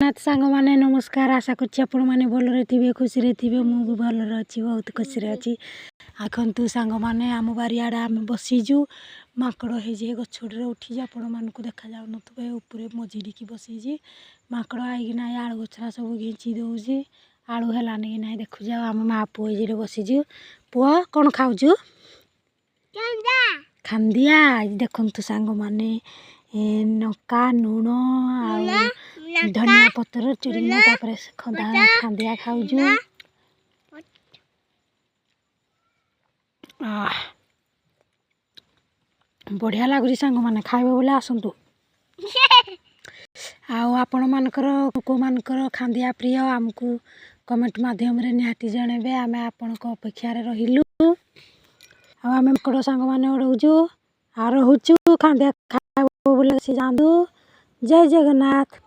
नाथ सांग माने नमस्कार। आशा करछि आपण माने भलरे थिबे खुशी रे थिबे। मु भी भलरे अछि, बहुत खुशी रे अछि। आखन्तु सांग माने आम बारियाडा आम बसीजु माकड़ हे जे गछड़े उठी जा आपण मानकु देखा जाउ नथबे ऊपरे मजिडी की बसीजी माकड़ आइगी ना आलू गछरा सब घिंची दउजी। आलू हेलानी कि नाही देखु जाउ। आम मा पुओ जे बसीजु। पुओ कोन खाउजु? खांदा खांदिया। देखन्तु सांग माने नका नून आ धनिया पत्र चुरिना तापरे खंदा खांदिया खाउजु। बढ़िया लागुची सांग माने खाइबे बोले आसंतु। आपण मानकर को मानकर खांदिया प्रिय आमको कमेंट माध्यम रे निहाती जणेबे। आमे आपण को अपेक्षा रे रहिलु। आमे मकड़ सांग माने उड़ौजु आ रहउचु खांदिया खाइबे बोले से जांदू। जय जगन्नाथ।